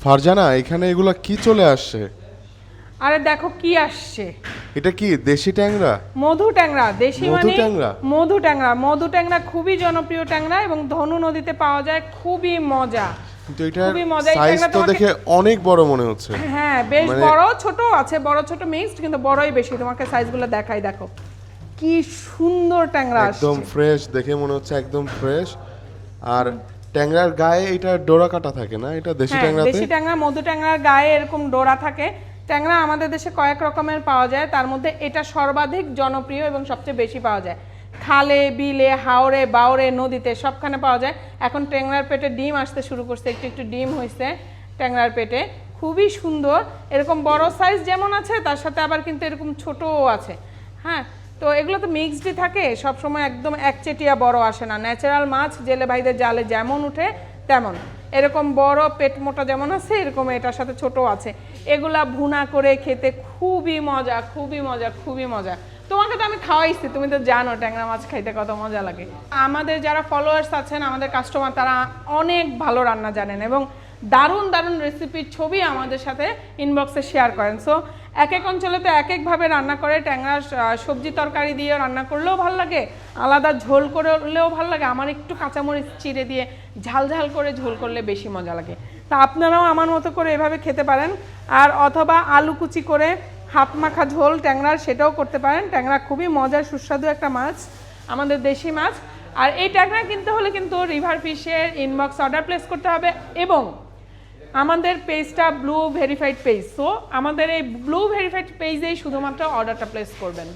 ফারজানা, এখানে এগুলা কি চলে আসছে? আরে দেখো কি আসছে, এটা কি দেশি ট্যাংরা? মধু ট্যাংরা। দেশি মধু মানে ট্যাংরা? মধু ট্যাংরা। মধু ট্যাংরা খুবই জনপ্রিয় ট্যাংরা এবং ধনু নদীতে পাওয়া যায়, খুবই মজা। কিন্তু এটার খুবই মজা। এই সাইজ ট্যাংরা তো তোমাকে দেখে অনেক বড় মনে হচ্ছে। হ্যাঁ বেশ মানে- বড় ছোট আছে, বড় ছোট মিক্সড, কিন্তু বড়ই বেশি। তোমাকে সাইজগুলো দেখাই, দেখো কি সুন্দর ট্যাংরা আসছে। একদম ফ্রেশ, দেখে মনে হচ্ছে একদম ফ্রেশ। আর ট্যাংরার গায়ে এটা ডোরা কাটা থাকে না? এটা দেশি হ্যাঁ, ট্যাংরাতে? দেশি ট্যাংরা, মধু ট্যাংরার গায়ে এরকম ডোরা থাকে। ট্যাংরা আমাদের দেশে কয়েক রকমের পাওয়া যায়, তার মধ্যে এটা সর্বাধিক জনপ্রিয় এবং সবচেয়ে বেশি পাওয়া যায়। খালে, বিলে, হাওরে, বাওরে, নদীতে সবখানে পাওয়া যায়। এখন ট্যাংরার পেটে ডিম আসতে শুরু করছে, একটু একটু ডিম হয়েছে ট্যাংরার পেটে। খুবই সুন্দর। এরকম বড় সাইজ যেমন আছে, তার সাথে আবার কিন্তু এরকম ছোটও আছে। হ্যাঁ, তো এগুলো তো মিক্সডই থাকে, সবসময় একদম একচেটিয়া বড় আসে না। ন্যাচারাল মাছ জেলে ভাইদের জালে যেমন উঠে তেমন, এরকম বড় পেট মোটা যেমন আছে, এরকম এটার সাথে ছোট আছে। এগুলা ভুনা করে খেতে খুবই মজা, খুবই মজা, খুবই মজা। তোমাকে তো আমি খাওয়াইছি, তুমি তো জানো ট্যাংরা মাছ খাইতে কত মজা লাগে। আমাদের যারা ফলোয়ার্স আছেন, আমাদের কাস্টমার, তারা অনেক ভালো রান্না জানেন এবং দারুণ দারুণ রেসিপির ছবি আমাদের সাথে ইনবক্সে শেয়ার করেন। সো এক এক অঞ্চলে তো এক একভাবে রান্না করে। ট্যাংরা সবজি তরকারি দিয়ে রান্না করলেও ভালো লাগে, আলাদা ঝোল করলেও ভালো লাগে, আমার একটু কাঁচামরিচ চিড়ে দিয়ে ঝাল ঝাল করে ঝোল করলে বেশি মজা লাগে। তা আপনারাও আমার মতো করে এভাবে খেতে পারেন। আর অথবা আলু কুচি করে হাত মাখা ঝোল ট্যাংরার, সেটাও করতে পারেন। ট্যাংরা খুবই মজার সুস্বাদু একটা মাছ, আমাদের দেশি মাছ। আর এই ট্যাংরা কিনতে হলে কিন্তু রিভার ফিশের ইনবক্স অর্ডার প্লেস করতে হবে এবং আমাদের পেজটা ব্লু ভেরিফাইড পেজ। সো আমাদের এই ব্লু ভেরিফাইড পেজেই শুধুমাত্র অর্ডারটা প্লেস করবেন।